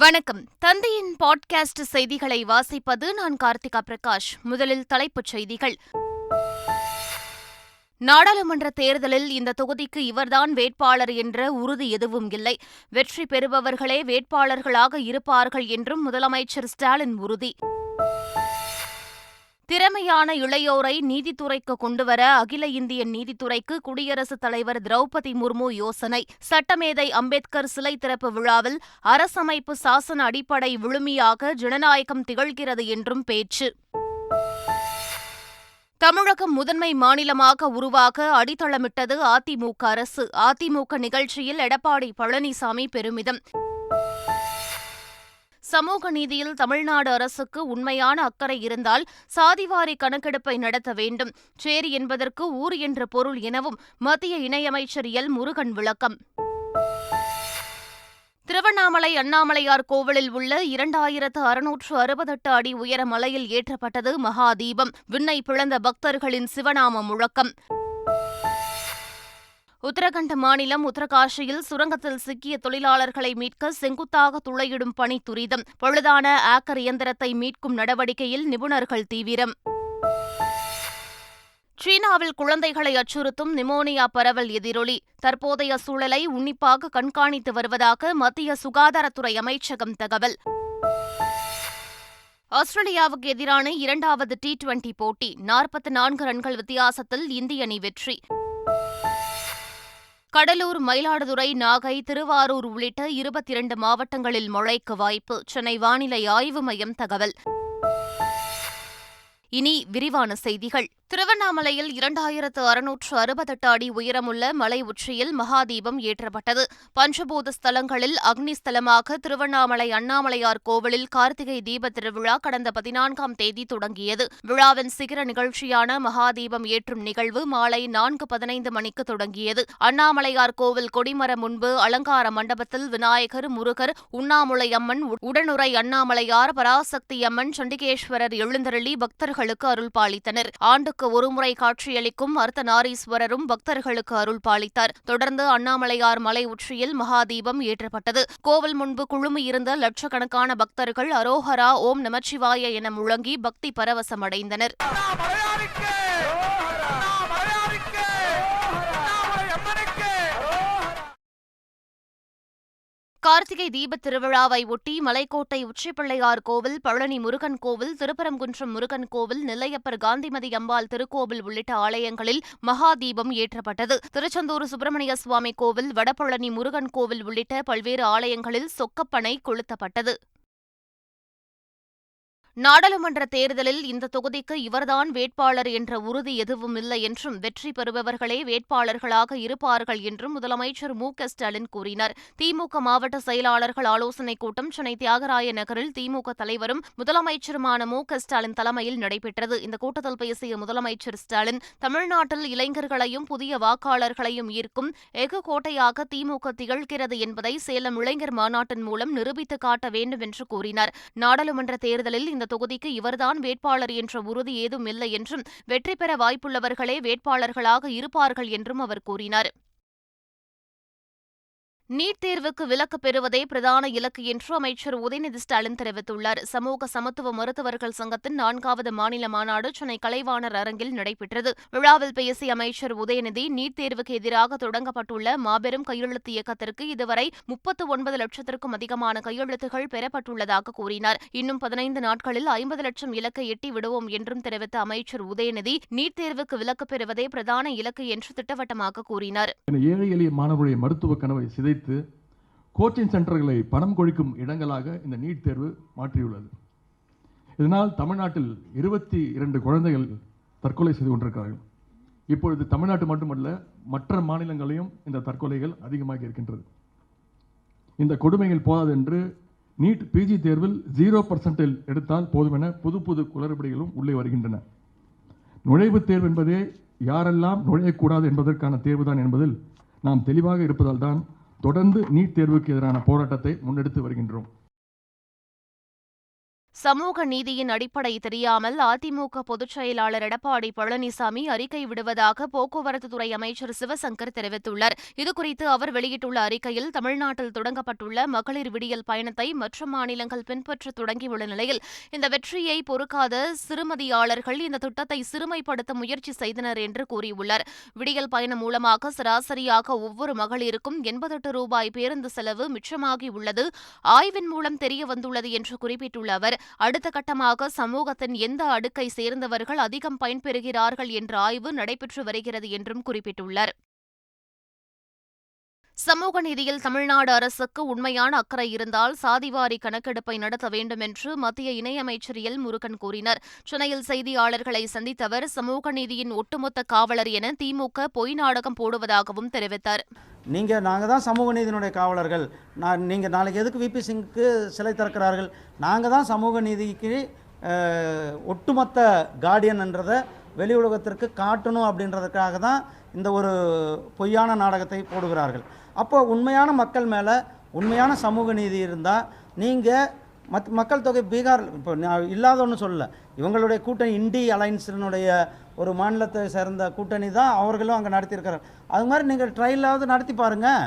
வணக்கம். தந்தையின் பாட்காஸ்ட் செய்திகளை வாசிப்பது நான் கார்த்திகா பிரகாஷ். முதலில் தலைப்புச் செய்திகள். நாடாளுமன்ற தேர்தலில் இந்த தொகுதிக்கு இவர்தான் வேட்பாளர் என்ற உறுதி எதுவும் இல்லை. வெற்றி பெறுபவர்களே வேட்பாளர்களாக இருப்பார்கள் என்றும் முதலமைச்சர் ஸ்டாலின் உறுதி. திறமையான இளையோரை நீதித்துறைக்கு கொண்டுவர அகில இந்திய நீதித்துறைக்கு குடியரசுத் தலைவர் திரௌபதி முர்மு யோசனை. சட்டமேதை அம்பேத்கர் சிலை திறப்பு விழாவில் அரசமைப்பு சாசன அடிப்படை விழுமியாக ஜனநாயகம் திகழ்கிறது என்றும் பேச்சு. தமிழகம் முதன்மை மாநிலமாக உருவாக அடித்தளமிட்டது அதிமுக அரசு. அதிமுக நிகழ்ச்சியில் எடப்பாடி பழனிசாமி பெருமிதம். சமூக நீதியில் தமிழ்நாடு அரசுக்கு உண்மையான அக்கறை இருந்தால் சாதிவாரி கணக்கெடுப்பை நடத்த வேண்டும். சேரி என்பதற்கு ஊர் என்ற பொருள் எனவும் மத்திய இணையமைச்சர் எல் முருகன் விளக்கம். திருவண்ணாமலை அண்ணாமலையார் கோவிலில் உள்ள 2668 அடி உயர மலையில் ஏற்றப்பட்டது மகாதீபம். விண்ணை பிளந்த பக்தர்களின் சிவநாம முழக்கம். உத்தரகண்ட் மாநிலம் உத்தரகாஷியில் சுரங்கத்தில் சிக்கிய தொழிலாளர்களை மீட்க செங்குத்தாக துளையிடும் பணி துரிதம். பழுதான ஆக்கர் இயந்திரத்தை மீட்கும் நடவடிக்கையில் நிபுணர்கள் தீவிரம். சீனாவில் குழந்தைகளை அச்சுறுத்தும் நிமோனியா பரவல் எதிரொலி. தற்போதைய சூழலை உன்னிப்பாக கண்காணித்து வருவதாக மத்திய சுகாதாரத்துறை அமைச்சகம் தகவல். ஆஸ்திரேலியாவுக்கு எதிரான 2வது T20 போட்டி 44 ரன்கள் வித்தியாசத்தில் இந்திய அணி வெற்றி. கடலூர், மயிலாடுதுறை, நாகை, திருவாரூர் உள்ளிட்ட 22 மாவட்டங்களில் மழைக்கு வாய்ப்பு. சென்னை வானிலை ஆய்வு மையம் தகவல். இனி விரிவான செய்திகள். திருவண்ணாமலையில் 2668 அடி உயரமுள்ள மலை உச்சியில் மகாதீபம் ஏற்றப்பட்டது. பஞ்சபூத ஸ்தலங்களில் அக்னி ஸ்தலமாக திருவண்ணாமலை அண்ணாமலையார் கோவிலில் கார்த்திகை தீப திருவிழா கடந்த 14ஆம் தேதி தொடங்கியது. விழாவின் சிகர நிகழ்ச்சியான மகாதீபம் ஏற்றும் நிகழ்வு மாலை 4:15 மணிக்கு தொடங்கியது. அண்ணாமலையார் கோவில் கொடிமரம் முன்பு அலங்கார மண்டபத்தில் விநாயகர், முருகர், உண்ணாமுலை அம்மன், உடனுறை அண்ணாமலையார், பராசக்தி அம்மன், சண்டிகேஸ்வரர் எழுந்தருளி பக்தர்களுக்கு அருள் பாலித்தனர். ஆண்டுக்கு ஒருமுறை காட்சியளிக்கும் அர்த்தநாரீஸ்வரரும் பக்தர்களுக்கு அருள் பாலித்தார். தொடர்ந்து அண்ணாமலையார் மலை உச்சியில் மகாதீபம் ஏற்றப்பட்டது. கோவில் முன்பு குழுமியிருந்த லட்சக்கணக்கான பக்தர்கள் அரோஹரா, ஓம் நமச்சிவாய என முழங்கி பக்தி பரவசமடைந்தனர். கார்த்திகை தீபத் திருவிழாவை ஒட்டி மலைக்கோட்டை உச்சிப்பிள்ளையார் கோவில், பழனி முருகன் கோவில், திருப்பரங்குன்றம் முருகன் கோவில், நெல்லையப்பர் காந்திமதி அம்பாள் திருக்கோவில் உள்ளிட்ட ஆலயங்களில் மகாதீபம் ஏற்றப்பட்டது. திருச்செந்தூர் சுப்பிரமணிய சுவாமி கோவில், வடபழனி முருகன் கோவில் உள்ளிட்ட பல்வேறு ஆலயங்களில் சொக்கப்பனை கொளுத்தப்பட்டது. நாடாளுமன்ற தேர்தலில் இந்த தொகுதிக்கு இவர்தான் வேட்பாளர் என்ற உறுதி எதுவும் இல்லை என்றும் வெற்றி பெறுபவர்களே வேட்பாளர்களாக இருப்பார்கள் என்றும் முதலமைச்சர் ஸ்டாலின் கூறினார். திமுக மாவட்ட செயலாளர்கள் ஆலோசனைக் கூட்டம் சென்னை தியாகராய நகரில் திமுக தலைவரும் முதலமைச்சருமான ஸ்டாலின் தலைமையில் நடைபெற்றது. இந்த கூட்டத்தில் பேசிய முதலமைச்சர் ஸ்டாலின், தமிழ்நாட்டில் இளைஞர்களையும் புதிய வாக்காளர்களையும் ஈர்க்கும் எஃகு கோட்டையாக திமுக திகழ்கிறது என்பதை சேலம் இளைஞர் மாநாட்டின் மூலம் நிரூபித்து காட்ட வேண்டும் என்று கூறினார். நாடாளுமன்ற தேர்தலில் இந்த தொகுதிக்கு இவர்தான் வேட்பாளர் என்ற உறுதி ஏதும் இல்லை என்றும் வெற்றி பெற வாய்ப்புள்ளவர்களே வேட்பாளர்களாக இருப்பார்கள் என்றும் அவர் கூறினார். நீட் தேர்வுக்கு விலக்கு பெறுவதே பிரதான இலக்கு என்று அமைச்சர் உதயநிதி ஸ்டாலின் தெரிவித்துள்ளார். சமூக சமத்துவ மருத்துவர்கள் சங்கத்தின் 4வது மாநில மாநாடு சென்னை கலைவாணர் அரங்கில் நடைபெற்றது. விழாவில் பேசிய அமைச்சர் உதயநிதி, நீட் தேர்வுக்கு எதிராக தொடங்கப்பட்டுள்ள மாபெரும் கையெழுத்து இயக்கத்திற்கு இதுவரை 39 லட்சத்திற்கும் அதிகமான கையெழுத்துகள் பெறப்பட்டுள்ளதாக கூறினார். இன்னும் 15 நாட்களில் 50 லட்சம் இலக்கை எட்டி விடுவோம் என்றும் தெரிவித்த அமைச்சர் உதயநிதி, நீட் தேர்வுக்கு விலக்கு பெறுவதே பிரதான இலக்கு என்று திட்டவட்டமாக கூறினார். ஏழை எளிய மாணவர்களுடைய மருத்துவ கனவை சிதைத்து கோச்சிங் சென்டர்களை பணம் கொழிக்கும் இடங்களாக இந்த நீட் தேர்வு மாற்றியுள்ளது. இதனால் தமிழ்நாட்டில் 22 குழந்தைகள் தற்கொலை செய்து கொண்டிருக்கிறார்கள். இப்பொழுது தமிழ்நாட்டு மட்டுமல்ல, மற்ற மாநிலங்களையும் இந்த தற்கொலைகள் அதிகமாக இருக்கின்றது. இந்த கொடுமைகள் போதாது என்று நீட் பிஜி தேர்வில் 0% எடுத்தால் போதும் என புது குளறுபடிகளும் உள்ளே வருகின்றன. நுழைவுத் தேர்வு என்பதே யாரெல்லாம் நுழையக்கூடாது என்பதற்கான தேர்வுதான் என்பதில் நாம் தெளிவாக இருப்பதால் தான் தொடர்ந்து நீட் தேர்வுக்கு எதிரான போராட்டத்தை முன்னெடுத்து வருகின்றோம். சமூக நீதியின் அடிப்படை தெரியாமல் அதிமுக பொதுச் செயலாளர் எடப்பாடி பழனிசாமி அறிக்கை விடுவதாக போக்குவரத்துத்துறை அமைச்சர் சிவசங்கர் தெரிவித்துள்ளார். இதுகுறித்து அவர் வெளியிட்டுள்ள அறிக்கையில், தமிழ்நாட்டில் தொடங்கப்பட்டுள்ள மகளிர் விடியல் பயணத்தை மற்ற மாநிலங்கள் பின்பற்ற தொடங்கியுள்ள நிலையில் இந்த வெற்றியை பொறுக்காத சிறுமதியாளர்கள் இந்த திட்டத்தை சிறுமைப்படுத்த முயற்சி செய்தனர் என்று கூறியுள்ளார். விடியல் பயணம் மூலமாக சராசரியாக ஒவ்வொரு மகளிருக்கும் 88 ரூபாய் பேருந்து செலவு மிச்சமாகியுள்ளது ஆய்வின் மூலம் தெரியவந்துள்ளது என்று குறிப்பிட்டுள்ள அவர், அடுத்த கட்டமாக சமூகத்தின் எந்த அடுக்கை சேர்ந்தவர்கள் அதிகம் பயன்பெறுகிறார்கள் என்ற ஆய்வு நடைபெற்று வருகிறது என்றும் குறிப்பிட்டுள்ளார். சமூக நீதியில் தமிழ்நாடு அரசுக்கு உண்மையான அக்கறை இருந்தால் சாதிவாரி கணக்கெடுப்பை நடத்த வேண்டும் என்று மத்திய இணையமைச்சர் எல் முருகன் கூறினார். சென்னையில் செய்தியாளர்களை சந்தித்த அவர், சமூக நீதியின் ஒட்டுமொத்த காவலர் என திமுக பொய் நாடகம் போடுவதாகவும் தெரிவித்தார். நாங்கள் தான் சமூக நீதியினுடைய காவலர்கள், நீங்கள் நாளைக்கு எதுக்கு விபி சிங்க்கு சிலை திறக்கிறார்கள், நாங்கள் தான் சமூக நீதிக்கு ஒட்டுமொத்த கார்டியன் என்றதை வெளி உலகத்திற்கு காட்டணும் அப்படின்றதுக்காக தான் இந்த ஒரு பொய்யான நாடகத்தை போடுகிறார்கள். அப்போ உண்மையான மக்கள் மேலே உண்மையான சமூக நீதி இருந்தால் நீங்கள் மக்கள் தொகை பீகார் இப்போ இல்லாத ஒன்று சொல்லலை, இவங்களுடைய கூட்டணி இண்டி அலைன்ஸினுடைய ஒரு மாநிலத்தை சேர்ந்த கூட்டணி தான் அவர்களும் அங்கே நடத்தியிருக்கிறார். அது மாதிரி நீங்கள் ட்ரையலாவது நடத்தி பாருங்கள்.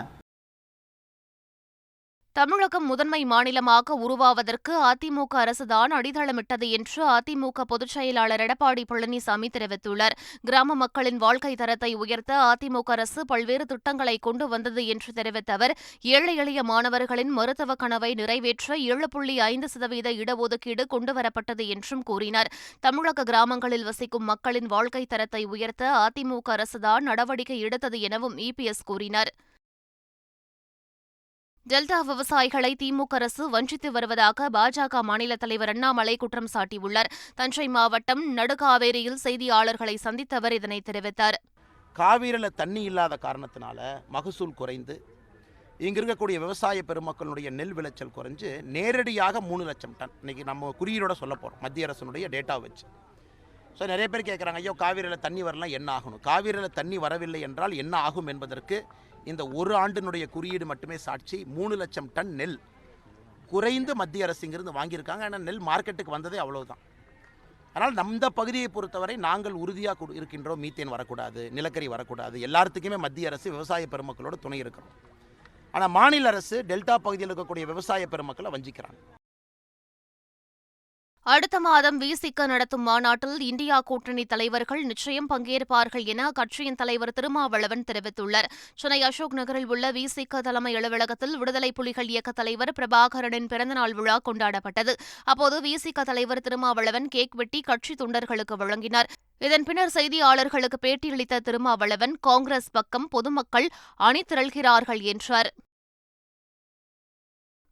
தமிழகம் முதன்மை மாநிலமாக உருவாவதற்கு அதிமுக அரசுதான் அடித்தளமிட்டது என்று அதிமுக பொதுச் செயலாளர் எடப்பாடி பழனிசாமி தெரிவித்துள்ளார். கிராம மக்களின் வாழ்க்கை தரத்தை உயர்த்த அதிமுக அரசு பல்வேறு திட்டங்களை கொண்டு வந்தது என்று தெரிவித்த அவர், ஏழை எளிய மாணவர்களின் மருத்துவ கனவை நிறைவேற்ற 7.5% இடஒதுக்கீடு கொண்டுவரப்பட்டது என்றும் கூறினார். தமிழக கிராமங்களில் வசிக்கும் மக்களின் வாழ்க்கை தரத்தை உயர்த்த அதிமுக அரசுதான் நடவடிக்கை எடுத்தது எனவும் இபிஎஸ் கூறினார். டெல்டா விவசாயிகளை திமுக அரசு வஞ்சித்து வருவதாக பாஜக மாநில தலைவர் அண்ணாமலை குற்றம் சாட்டியுள்ளார். தஞ்சை மாவட்டம் நடுகாவேரியில் செய்தியாளர்களை சந்தித்த அவர் இதனை தெரிவித்தார். காவிரியில் தண்ணி இல்லாத காரணத்தினால மகசூல் குறைந்து இங்கே இருக்கக்கூடிய விவசாய பெருமக்களுடைய நெல் விளைச்சல் குறைஞ்சு நேரடியாக 3 லட்சம் டன் இன்றைக்கி நம்ம குறியீடோட சொல்ல போகிறோம், மத்திய அரசினுடைய டேட்டா வச்சு. ஸோ நிறைய பேர் கேட்குறாங்க, ஐயோ காவிரியில் தண்ணி வரலாம் என்ன ஆகணும், காவிரியில் தண்ணி வரவில்லை என்றால் என்ன ஆகும் என்பதற்கு இந்த ஒரு ஆண்டினுடைய குறியீடு மட்டுமே சாட்சி. 3 லட்சம் டன் நெல் குறைந்து மத்திய அரசு இங்கிருந்து வாங்கியிருக்காங்க. ஆனால் நெல் மார்க்கெட்டுக்கு வந்ததே அவ்வளவுதான். அதனால் இந்த பகுதியை பொறுத்தவரை நாங்கள் உறுதியாக இருக்கின்றோம், மீத்தேன் வரக்கூடாது, நிலக்கரி வரக்கூடாது, எல்லாத்துக்குமே மத்திய அரசு விவசாய பெருமக்களோடு துணை இருக்கிறோம். ஆனால் மாநில அரசு டெல்டா பகுதியில் இருக்கக்கூடிய விவசாய பெருமக்களை வஞ்சிக்கிறாங்க. அடுத்த மாதம் விசிக நடத்தும் மாநாட்டில் இந்தியா கூட்டணி தலைவர்கள் நிச்சயம் பங்கேற்பார்கள் என அக்கட்சியின் தலைவர் திருமாவளவன் தெரிவித்துள்ளார். சென்னை அசோக் நகரில் உள்ள விசிக தலைமை அலுவலகத்தில் விடுதலை புலிகள் இயக்க தலைவர் பிரபாகரனின் பிறந்தநாள் விழா கொண்டாடப்பட்டது. அப்போது விசிக தலைவர் திருமாவளவன் கேக் வெட்டி கட்சி தொண்டர்களுக்கு வழங்கினார். இதன் பின்னர் செய்தியாளர்களுக்கு பேட்டியளித்த திருமாவளவன், காங்கிரஸ் பக்கம் பொதுமக்கள் அணி திரள்கிறார்கள் என்றார்.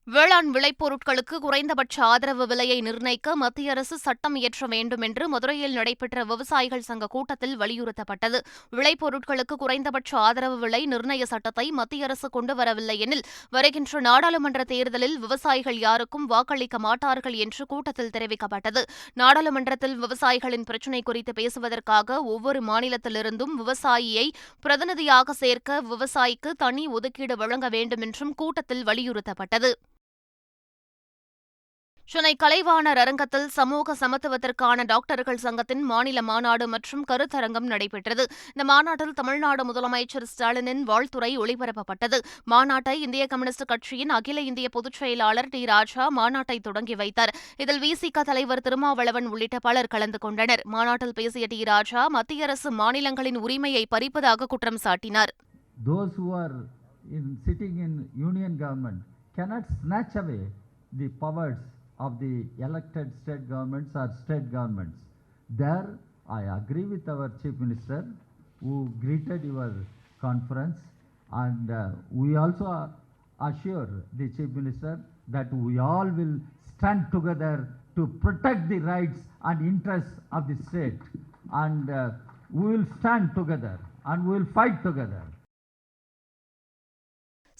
வேளாண் விளைபொருட்களுக்கு குறைந்தபட்ச ஆதரவு விலையை நிர்ணயிக்க மத்திய அரசு சட்டம் இயற்ற வேண்டும் என்று மதுரையில் நடைபெற்ற விவசாயிகள் சங்க கூட்டத்தில் வலியுறுத்தப்பட்டது. விளைபொருட்களுக்கு குறைந்தபட்ச ஆதரவு விலை நிர்ணய சட்டத்தை மத்திய அரசு கொண்டுவரவில்லை எனில் வருகின்ற நாடாளுமன்ற தேர்தலில் விவசாயிகள் யாருக்கும் வாக்களிக்க மாட்டார்கள் என்று கூட்டத்தில் தெரிவிக்கப்பட்டது. நாடாளுமன்றத்தில் விவசாயிகளின் பிரச்சினை குறித்து பேசுவதற்காக ஒவ்வொரு மாநிலத்திலிருந்தும் விவசாயியை பிரதிநிதியாக சேர்க்க விவசாயிக்கு தனி ஒதுக்கீடு வழங்க வேண்டும் என்றும் கூட்டத்தில் வலியுறுத்தப்பட்டது. சென்னை கலைவாணர் அரங்கத்தில் சமூக சமத்துவத்திற்கான டாக்டர்கள் சங்கத்தின் மாநில மாநாடு மற்றும் கருத்தரங்கம் நடைபெற்றது. இந்த மாநாட்டில் தமிழ்நாடு முதலமைச்சர் ஸ்டாலினின் வாழ்த்துரை ஒளிபரப்பப்பட்டது. மாநாட்டை இந்திய கம்யூனிஸ்ட் கட்சியின் அகில இந்திய பொதுச் செயலாளர் டி. ராஜா மாநாட்டை தொடங்கி வைத்தார். இதில் விசிக தலைவர் திருமாவளவன் உள்ளிட்ட பலர் கலந்து கொண்டனர். மாநாட்டில் பேசிய டி. ராஜா, மத்திய அரசு மாநிலங்களின் உரிமையை பறிப்பதாக குற்றம் சாட்டினார். of the elected state governments or state governments. There, I agree with our Chief Minister who greeted your conference, and we also assure the Chief Minister that we all will stand together to protect the rights and interests of the state, and we will stand together and we will fight together.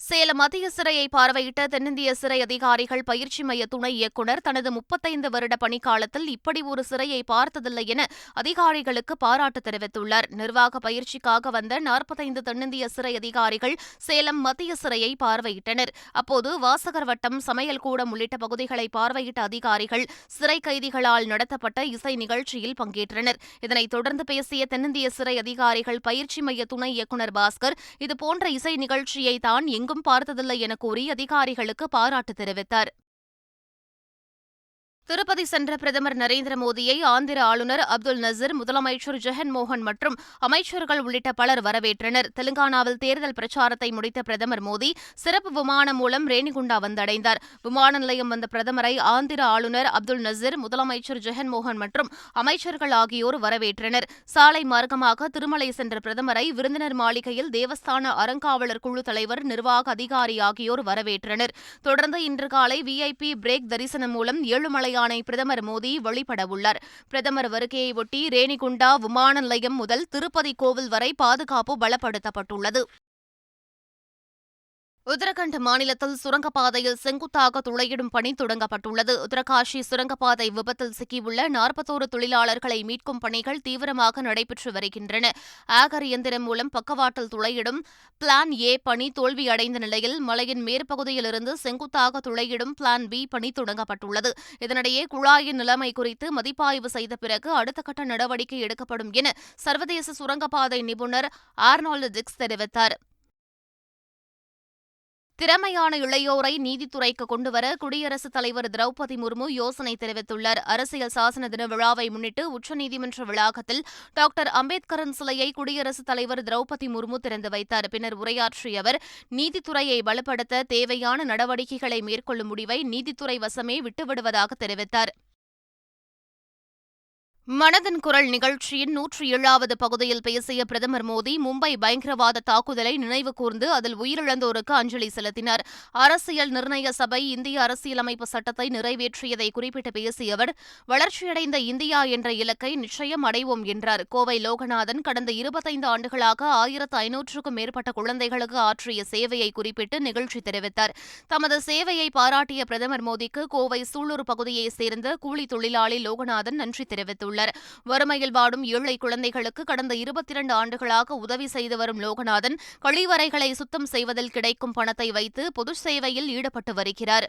Salem மத்திய சிறையை பார்வையிட்ட தென்னிந்திய சிறை அதிகாரிகள் பயிற்சி மைய துணை இயக்குநர் தனது 35 வருட பணிக்காலத்தில் இப்படி ஒரு சிறையை பார்த்ததில்லை என அதிகாரிகளுக்கு பாராட்டு தெரிவித்துள்ளார். நிர்வாக பயிற்சிக்காக வந்த 45 தென்னிந்திய சிறை அதிகாரிகள் சேலம் மத்திய சிறையை பார்வையிட்டனர். அப்போது வாசகர் வட்டம், சமையல் கூடம் உள்ளிட்ட பகுதிகளை பார்வையிட்ட அதிகாரிகள் சிறை கைதிகளால் நடத்தப்பட்ட இசை நிகழ்ச்சியில் பங்கேற்றனர். இதனைத் தொடர்ந்து பேசிய தென்னிந்திய சிறை அதிகாரிகள் பயிற்சி மைய துணை இயக்குநர் பாஸ்கர், இதுபோன்ற இசை நிகழ்ச்சியை தான் எங்கும் பார்த்ததில்லை என கூறி அதிகாரிகளுக்கு பாராட்டு தெரிவித்தார். திருப்பதி சென்ற பிரதமர் நரேந்திர மோடியை ஆந்திர ஆளுநர் அப்துல் நசீர், முதலமைச்சர் ஜெகன்மோகன் மற்றும் அமைச்சர்கள் உள்ளிட்ட பலர் வரவேற்றனர். தெலுங்கானாவில் தேர்தல் பிரச்சாரத்தை முடித்த பிரதமர் மோடி சிறப்பு விமானம் மூலம் ரேணிகுண்டா வந்தடைந்தார். விமான நிலையம் வந்த பிரதமரை ஆந்திர ஆளுநர் அப்துல் நசீர், முதலமைச்சர் ஜெகன்மோகன் மற்றும் அமைச்சர்கள் ஆகியோர் வரவேற்றனர். சாலை மார்க்கமாக திருமலை சென்ற பிரதமரை விருந்தினர் மாளிகையில் தேவஸ்தான அறங்காவலர் குழு தலைவர், நிர்வாக அதிகாரி ஆகியோர் வரவேற்றனர். தொடர்ந்து இன்று காலை VIP பிரேக் தரிசனம் மூலம் ஏழுமலை பிரதமர் மோடி வழிபடவுள்ளார். பிரதமர் வருகையை ஒட்டி ரேணிகுண்டா விமான நிலையம் முதல் திருப்பதி கோவில் வரை பாதுகாப்பு பலப்படுத்தப்பட்டுள்ளது. உத்தரகண்ட் மாநிலத்தில் சுரங்கப்பாதையில் செங்குத்தாக துளையிடும் பணி தொடங்கப்பட்டுள்ளது. உத்தரகாஷி சுரங்கப்பாதை விபத்தில் சிக்கியுள்ள 41 தொழிலாளர்களை மீட்கும் பணிகள் தீவிரமாக நடைபெற்று வருகின்றன. ஆகர் இயந்திரம் மூலம் பக்கவாட்டில் துளையிடும் பிளான் A பணி தோல்வியடைந்த நிலையில் மலையின் மேற்பகுதியிலிருந்து செங்குத்தாக துளையிடும் பிளான் B பணி தொடங்கப்பட்டுள்ளது. இதனிடையே குழாயின் நிலைமை குறித்து மதிப்பாய்வு செய்த பிறகு அடுத்த கட்ட நடவடிக்கை எடுக்கப்படும் என சர்வதேச சுரங்கப்பாதை நிபுணர் ஆர்னால்டு டிக்ஸ் தெரிவித்தார். திறமையான இளையோரை நீதித்துறைக்கு கொண்டுவர குடியரசுத் தலைவர் திரௌபதி முர்மு யோசனை தெரிவித்துள்ளார். அரசியல் சாசன தின விழாவை முன்னிட்டு உச்சநீதிமன்ற வளாகத்தில் டாக்டர் அம்பேத்கரின் சிலையை குடியரசுத் தலைவர் திரௌபதி முர்மு திறந்து வைத்தார். பின்னர் உரையாற்றிய அவர், நீதித்துறையை பலப்படுத்த தேவையான நடவடிக்கைகளை மேற்கொள்ளும் முடிவை நீதித்துறை வசமே விட்டுவிடுவதாக தெரிவித்தார். மனதின் குரல் நிகழ்ச்சியின் 107வது பகுதியில் பேசிய பிரதமர் மோடி, மும்பை பயங்கரவாத தாக்குதலை நினைவு கூர்ந்து அதில் உயிரிழந்தோருக்கு அஞ்சலி செலுத்தினார். அரசியல் நிர்ணய சபை இந்திய அரசியலமைப்பு சட்டத்தை நிறைவேற்றியதை குறிப்பிட்டு பேசிய அவர், வளர்ச்சியடைந்த இந்தியா என்ற இலக்கை நிச்சயம் அடைவோம் என்றார். கோவை லோகநாதன் கடந்த 25 ஆண்டுகளாக 1500க்கும் மேற்பட்ட குழந்தைகளுக்கு ஆற்றிய சேவையை குறிப்பிட்டு நிகழ்ச்சி தெரிவித்தார். தமது சேவையை பாராட்டிய பிரதமர் மோடிக்கு கோவை சூலூர் பகுதியைச் சேர்ந்த கூலி தொழிலாளி லோகநாதன் நன்றி தெரிவித்துள்ளார். வறுமையில் வாடும் ஏழை குழந்தைகளுக்கு கடந்த 22 ஆண்டுகளாக உதவி செய்து வரும் லோகநாதன் கழிவறைகளை சுத்தம் செய்வதில் கிடைக்கும் பணத்தை வைத்து பொது சேவையில் ஈடுபட்டு வருகிறார்.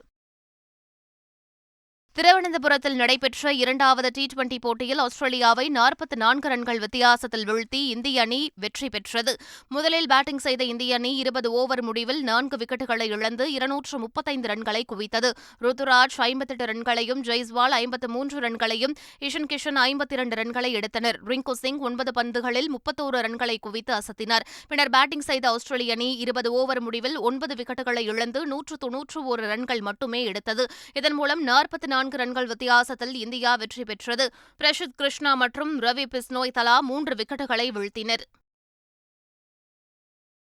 திருவனந்தபுரத்தில் நடைபெற்ற 2வது T20 போட்டியில் ஆஸ்திரேலியாவை 44 ரன்கள் வித்தியாசத்தில் வீழ்த்தி இந்திய அணி வெற்றி பெற்றது. முதலில் பேட்டிங் செய்த இந்திய அணி 20 ஓவர் முடிவில் 4 விக்கெட்டுகளை இழந்து 235 ரன்களை குவித்தது. ருத்துராஜ் 58 ரன்களையும், ஜெய்ஸ்வால் 53 ரன்களையும், இஷன் கிஷன் 52 ரன்களை எடுத்தனர். ரிங்கு சிங் 9 பந்துகளில் 31 ரன்களை குவித்து அசத்தினார். பின்னர் பேட்டிங் செய்த ஆஸ்திரேலிய அணி 20 ஓவர் முடிவில் 9 விக்கெட்டுகளை இழந்து 191 ரன்கள் மட்டுமே எடுத்தது. இதன் மூலம் 44 ரன்கள் வித்தியாசத்தில் இந்தியா வெற்றி பெற்றது. பிரசித் கிருஷ்ணா மற்றும் ரவி பிஸ்னோய் தலா 3 விக்கெட்டுகளை வீழ்த்தினர்.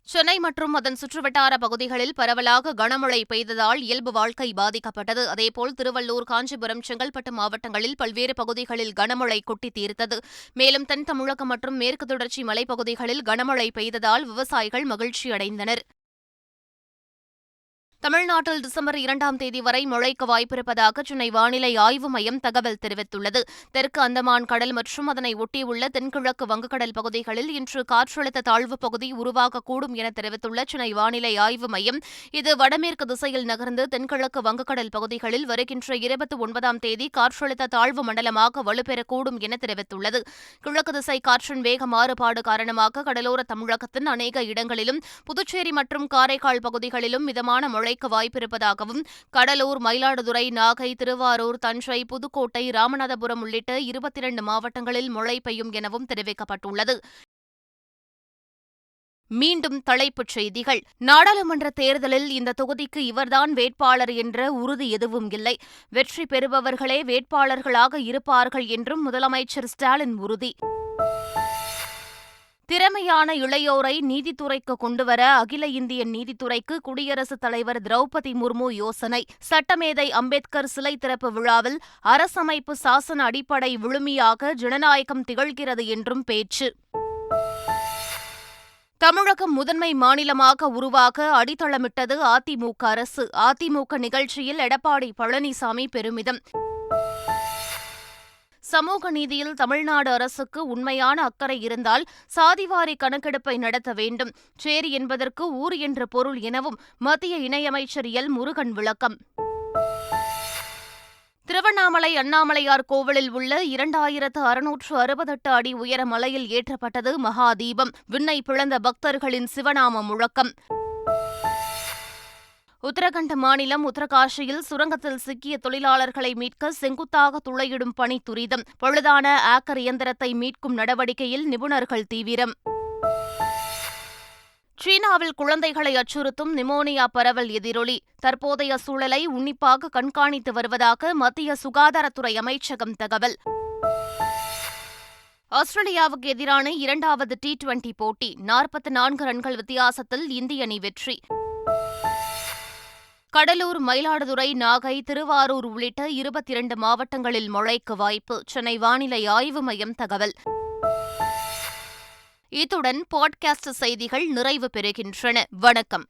சென்னை மற்றும் அதன் சுற்றுவட்டார பகுதிகளில் பரவலாக கனமழை பெய்ததால் இயல்பு வாழ்க்கை பாதிக்கப்பட்டது. அதேபோல் திருவள்ளூர், காஞ்சிபுரம், செங்கல்பட்டு மாவட்டங்களில் பல்வேறு பகுதிகளில் கனமழை கொட்டி தீர்த்தது. மேலும் தென் தமிழகம் மற்றும் மேற்கு தொடர்ச்சி மலைப்பகுதிகளில் கனமழை பெய்ததால் விவசாயிகள் மகிழ்ச்சியடைந்தனர். தமிழ்நாட்டில் டிசம்பர் 2ஆம் தேதி வரை மழைக்கு வாய்ப்பிருப்பதாக சென்னை வானிலை ஆய்வு மையம் தகவல் தெரிவித்துள்ளது. தெற்கு அந்தமான் கடல் மற்றும் அதனை ஒட்டியுள்ள தென்கிழக்கு வங்கக்கடல் பகுதிகளில் இன்று காற்றழுத்த தாழ்வுப் பகுதி உருவாகக்கூடும் என தெரிவித்துள்ள சென்னை வானிலை ஆய்வு மையம், இது வடமேற்கு திசையில் நகர்ந்து தென்கிழக்கு வங்கக்கடல் பகுதிகளில் வருகின்ற 29ஆம் தேதி காற்றழுத்த தாழ்வு மண்டலமாக வலுப்பெறக்கூடும் என தெரிவித்துள்ளது. கிழக்கு திசை காற்றின் வேக மாறுபாடு காரணமாக கடலோர தமிழகத்தின் அநேக இடங்களிலும், புதுச்சேரி மற்றும் காரைக்கால் பகுதிகளிலும் மிதமான மழை வாய்ப்பிருப்பதாகவும், கடலூர், மயிலாடுதுறை, நாகை, திருவாரூர், தஞ்சை, புதுக்கோட்டை, ராமநாதபுரம் உள்ளிட்ட 22 மாவட்டங்களில் மழை பெய்யும் எனவும் தெரிவிக்கப்பட்டுள்ளது. மீண்டும் தலைப்புச் செய்திகள். நாடாளுமன்ற தேர்தலில் இந்த தொகுதிக்கு இவர்தான் வேட்பாளர் என்ற உறுதி எதுவும் இல்லை. வெற்றி பெறுபவர்களே வேட்பாளர்களாக இருப்பார்கள் என்றும் முதலமைச்சர் ஸ்டாலின் உறுதி. திறமையான இளையோரை நீதித்துறைக்கு கொண்டுவர அகில இந்திய நீதித்துறைக்கு குடியரசுத் தலைவர் திரௌபதி முர்மு யோசனை. சட்டமேதை அம்பேத்கர் சிலை திறப்பு விழாவில் அரசமைப்பு சாசன அடிப்படை விழுமியாக ஜனநாயகம் திகழ்கிறது என்றும் பேச்சு. தமிழகம் முதன்மை மாநிலமாக உருவாக அடித்தளமிட்டது அதிமுக அரசு. அதிமுக நிகழ்ச்சியில் எடப்பாடி பழனிசாமி பெருமிதம். சமூக நீதியில் தமிழ்நாடு அரசுக்கு உண்மையான அக்கறை இருந்தால் சாதிவாரி கணக்கெடுப்பை நடத்த வேண்டும். சேரி என்பதற்கு ஊர் என்று பொருள் எனவும் மத்திய இணையமைச்சர் எல். முருகன் விளக்கம். திருவண்ணாமலை அண்ணாமலையார் கோவிலில் உள்ள 2668 அடி உயர மலையில் ஏற்றப்பட்டது மகாதீபம். விண்ணை பிளந்த பக்தர்களின் சிவநாம முழக்கம். உத்தரகண்ட் மாநிலம் உத்தரகாஷியில் சுரங்கத்தில் சிக்கிய தொழிலாளர்களை மீட்க செங்குத்தாக துளையிடும் பணி துரிதம். பழுதான ஆக்கர் இயந்திரத்தை மீட்கும் நடவடிக்கையில் நிபுணர்கள் தீவிரம். சீனாவில் குழந்தைகளை அச்சுறுத்தும் நிமோனியா பரவல் எதிரொலி. தற்போதைய சூழலை உன்னிப்பாக கண்காணித்து வருவதாக மத்திய சுகாதாரத்துறை அமைச்சகம் தகவல். ஆஸ்திரேலியாவுக்கு எதிரான 2வது T20 போட்டி 44 ரன்கள் வித்தியாசத்தில் இந்திய அணி வெற்றி. கடலூர், மயிலாடுதுறை, நாகை, திருவாரூர் உள்ளிட்ட 22 மாவட்டங்களில் மழைக்கு வாய்ப்பு. சென்னை வானிலை ஆய்வு மையம் தகவல். இத்துடன் பாட்காஸ்ட் செய்திகள் நிறைவு பெறுகின்றன. வணக்கம்.